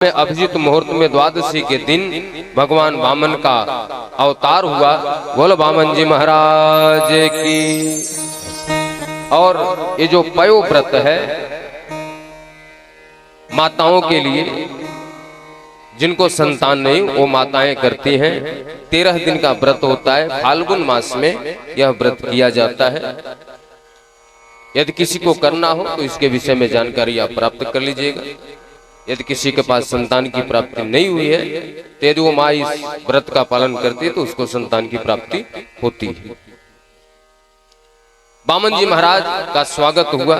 में अभिजीत मुहूर्त में द्वादशी के दिन भगवान वामन का अवतार हुआ। बोलो वामन जी महाराज की। और ये जो पयो व्रत है माताओं के लिए, जिनको संतान नहीं वो माताएं करती हैं। 13 दिन का व्रत होता है। फाल्गुन मास में यह व्रत किया जाता है। यदि किसी को करना हो तो इसके विषय में जानकारी आप प्राप्त कर लीजिएगा। यदि किसी के पास संतान की प्राप्ति नहीं हुई है तो यदि वो माँ इस व्रत का पालन करती है तो उसको संतान की प्राप्ति होती है। वामन जी महाराज का स्वागत हुआ।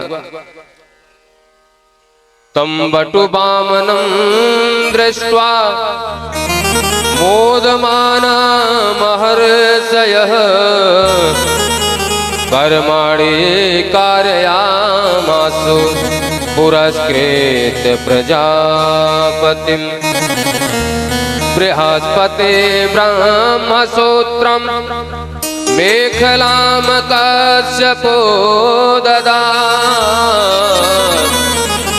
तम बटु वामनं दृष्ट्वा मोदमाना महर्षयः कर्माणि कारयामासु पुरस्कृत प्रजापतिं बृहस्पते ब्रह्मसूत्रं मेखलां कश्यपो ददात्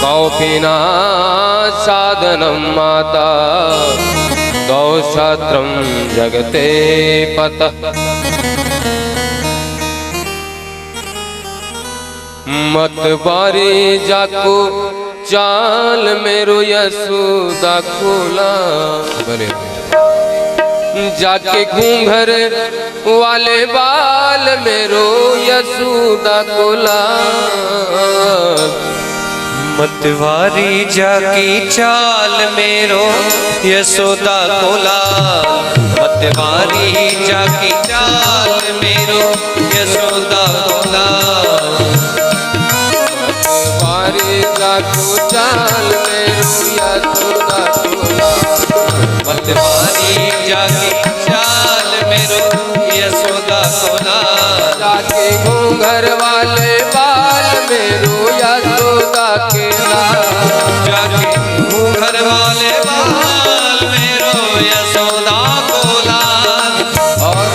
कौपीना साधनं माता गौशात्रं जगते पतः मतवारी जाको चाल मेरो यशोदा खोला। जाके घूंघर वाले बाल मेरो यशोदा खोला। मतवारी जाकी चाल मेरो यशोदा कोला। मतवारी जाकी चाल मेरो यशोदा कोला। मतवारी जाको चाल मेरो यशोदा कोला। मतवारी जाकी चाल मेरो यशोदा कोला। जाके घूंघर वाले बाल मेरो यशोदा केला। जाके घूंघर वाले बाल मेरो यशोदा कोला। और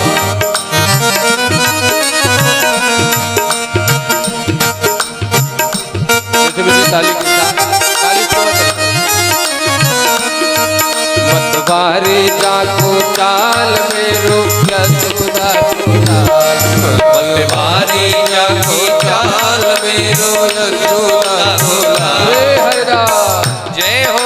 मतवारी जाको चाल मेरो यशोदा कोला। मतवारी जाकी चाल मेरो यशोदा कोला। जय हो।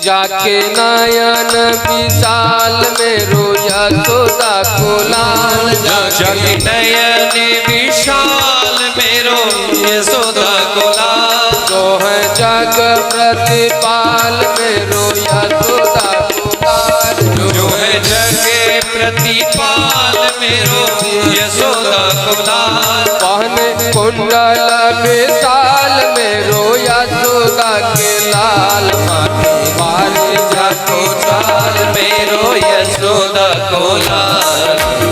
जाके नयन विशाल मेरो यशोदा कोला। जाके नयन विशाल मेरो यशोदा कोला। जो है जग प्रतिपाल मेरो यशोदा कोला। जो है जग प्रतिपाल मेरो यशोदा कोला। पहने कुंडल विशाल मेरो यशोदा के लाल। मतवारी जाको चाल मेरो यशोदा कोला।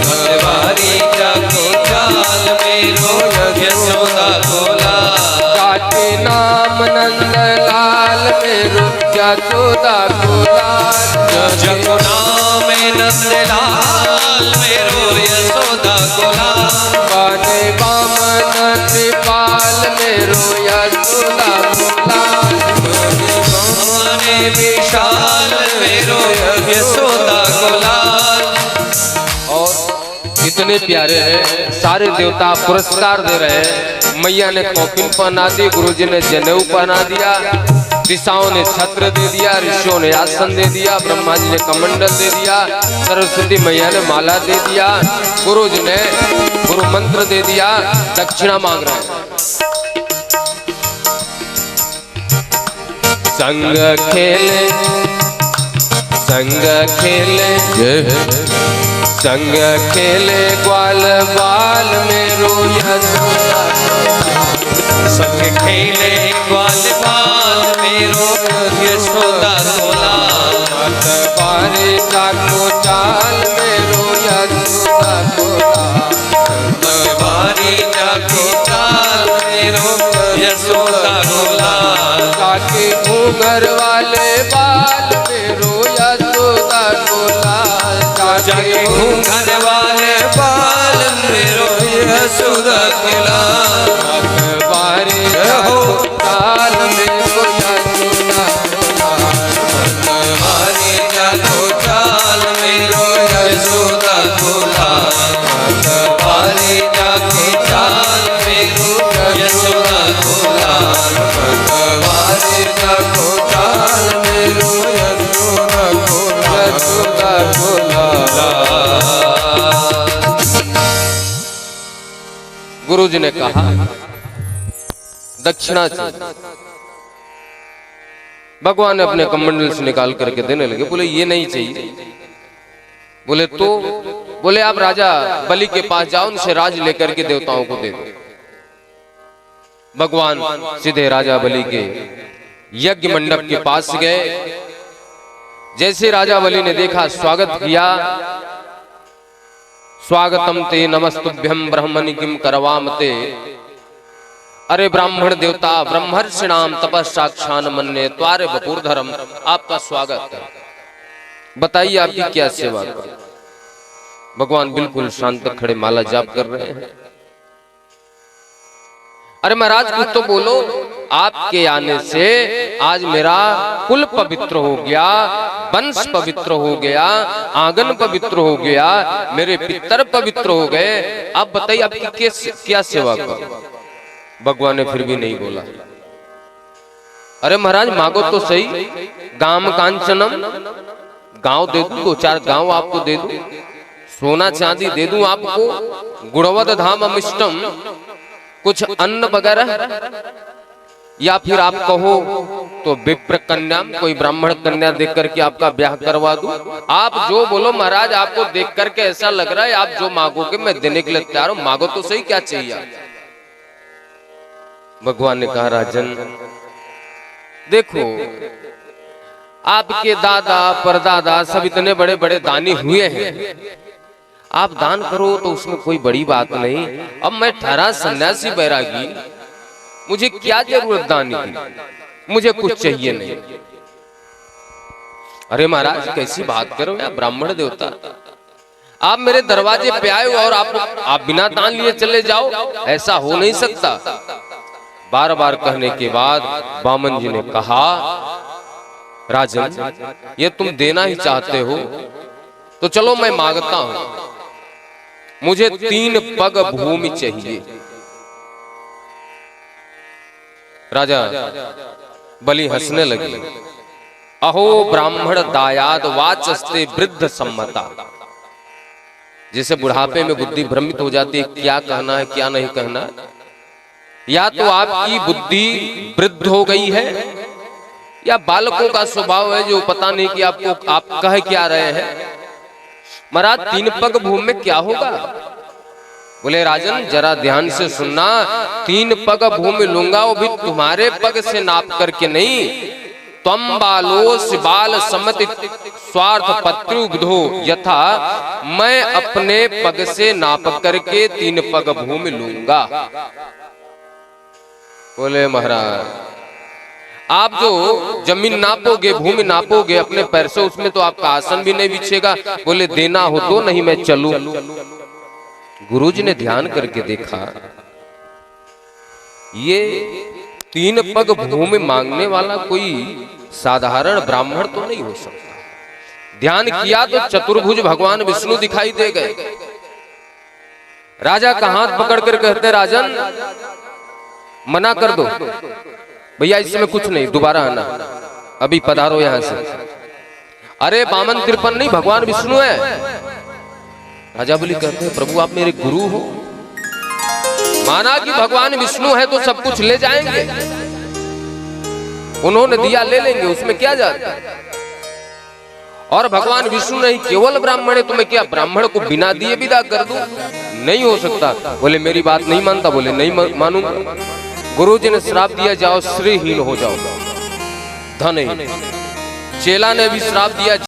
मतवारी जाको चाल मेरो यशोदा कोला। जाके नाम नंदलाल मेरो यशोदा कोला। जको नाम नंदलाल मेरो यशोदा कोला। बने वामन कृपाल मेरो यशोदा कोला। विशाल मेरो यशोदा कोला। और इतने प्यारे हैं, सारे देवता पुरस्कार दे रहे हैं। मैया ने कौपिन पहना दी, गुरुजी ने जनेऊ पहना दिया, ऋषियों ने छत्र दे दिया, ऋषियों ने आसन दे दिया, ब्रह्मा जी ने कमंडल दे दिया, सरस्वती मैया ने माला दे दिया, गुरुजी ने गुरु मंत्र दे दिया, दक्षिणा मांग रहे हैं। संग खेले संग खेले ग्वाल बाल मेरो यशोदा। संग खेले ग्वाल बाल मेरो यशोदा को लाल। मतवारे जाको चाल मेरो यशोदा को लाल। मतवारी जाको चाल मेरो यशोदा को लाल। जाके घूंघर वाले बाल मेरो यशोदा को लाल। जाके घूंघर वाले बाल मेरो यशोदा को लाल। मतवारे जाको चाल मेरो यशोदा को लाल। मतवारी जाको चाल मेरो यशोदा को लाल। मतवारी जाको चाल मेरो यशोदा को लाल। मतवारे जाको चाल मेरो यशोदा को लाल। गुरु जी ने कहा दक्षिणा चाहिए। भगवान ने अपने कमंडल से निकाल करके देने लगे। बोले ये नहीं चाहिए। बोले तो? बोले आप राजा बलि के पास जाओ, उनसे राज लेकर के देवताओं को दे दो। भगवान सीधे राजा बलि के यज्ञ मंडप के पास गए। जैसे राजा बलि ने देखा, स्वागत किया। स्वागतम ते नमस्तुभ्यं ब्रह्मणि किम करवाम ते। अरे ब्राह्मण देवता ब्रह्मर्षिणाम तपस्साक्षान मन्ये त्वारे बपुरधरम, आपका स्वागत है, बताइए आपकी क्या सेवा कर। भगवान बिल्कुल शांत खड़े माला जाप कर रहे हैं। अरे महाराज कुछ तो बोलो, आपके आने से आज मेरा कुल पवित्र हो गया, वंश पवित्र हो गया, आंगन पवित्र हो गया, मेरे पितर पवित्र हो गए। आप बताइए आपकी क्या सेवा करो। भगवान ने फिर भी नहीं बोला। अरे महाराज मांगो तो सही, गाम कांचनम, गांव दे दूं, 2-4 गांव आपको दे दूं, सोना चांदी दे दूं आपको, गुणवद धाम अमिष्टम, कुछ अन्न वगैरह, या फिर आप कहो तो विप्र कन्या, कोई ब्राह्मण कन्या देख करके आपका ब्याह करवा दूं। आप जो बोलो महाराज, आपको देख करके ऐसा लग रहा है आप जो मांगोगे मैं देने के लिए तैयार हूं, मांगो तो सही क्या चाहिए। भगवान ने कहा राजन देखो, आपके दादा परदादा सब इतने बड़े बड़े दानी हुए हैं, आप दान करो तो उसमें कोई बड़ी बात नहीं। अब मैं ठहरा सन्यासी बैरागी, मुझे क्या जरूरत दानी की, मुझे कुछ चाहिए नहीं। अरे महाराज कैसी बात करो यार, ब्राह्मण देवता, आप मेरे दरवाजे पे आए हो और आप बिना दान लिए चले जाओ, ऐसा हो नहीं सकता। बार बार कहने के बाद वामन जी ने कहा राजन ये तुम देना ही चाहते हो तो चलो मैं मांगता हूं, मुझे 3 पग भूमि चाहिए। राजा बलि हंसने लगे। अहो ब्राह्मण दायाद वाचस्ते वृद्ध सम्मता। जैसे बुढ़ापे में बुद्धि भ्रमित हो जाती है, क्या कहना है क्या नहीं कहना। या तो आपकी बुद्धि वृद्ध हो गई है या बालकों का स्वभाव है जो पता नहीं कि आपको आप कह क्या रहे हैं। महाराज 3 पग भूमि में क्या होगा। बोले राजन जरा ध्यान से सुनना, 3 पग भूमि लूंगा वो भी तुम्हारे पग से नाप करके नहीं। त्वम बालोस बाल समति स्वार्थ पत्रुब्धो यथा, मैं अपने पग से नाप करके 3 पग भूमि लूंगा। बोले महाराज आप जो जमीन नापोगे भूमि नापोगे अपने पैर से, उसमें तो आपका आसन भी नहीं बिछेगा। बोले देना हो तो, नहीं मैं चलूं। गुरुजी ने ध्यान करके देखा ये 3 पग भूमि मांगने वाला कोई साधारण ब्राह्मण तो नहीं हो सकता। ध्यान किया तो चतुर्भुज भगवान विष्णु दिखाई दे गए। राजा का हाथ पकड़ कर कहते राजन मना कर दो भैया, इसमें कुछ नहीं, दोबारा आना, अभी पधारो यहां से। अरे वामन 53 नहीं भगवान विष्णु है। राजा बलि कहते हैं प्रभु आप मेरे गुरु हो, माना कि भगवान विष्णु है तो सब कुछ ले जाएंगे, उन्होंने दिया ले लेंगे, उसमें क्या जाता है। और भगवान विष्णु नहीं केवल ब्राह्मण है, तो मैं क्या ब्राह्मण को बिना दिए विदा कर दूं? नहीं हो सकता। बोले मेरी बात नहीं मानता। बोले नहीं मानूंगा। गुरु जी ने श्राप दिया जाओ श्रीहीन हो जाओ। धन ही। चेला ने भी श्राप दिया,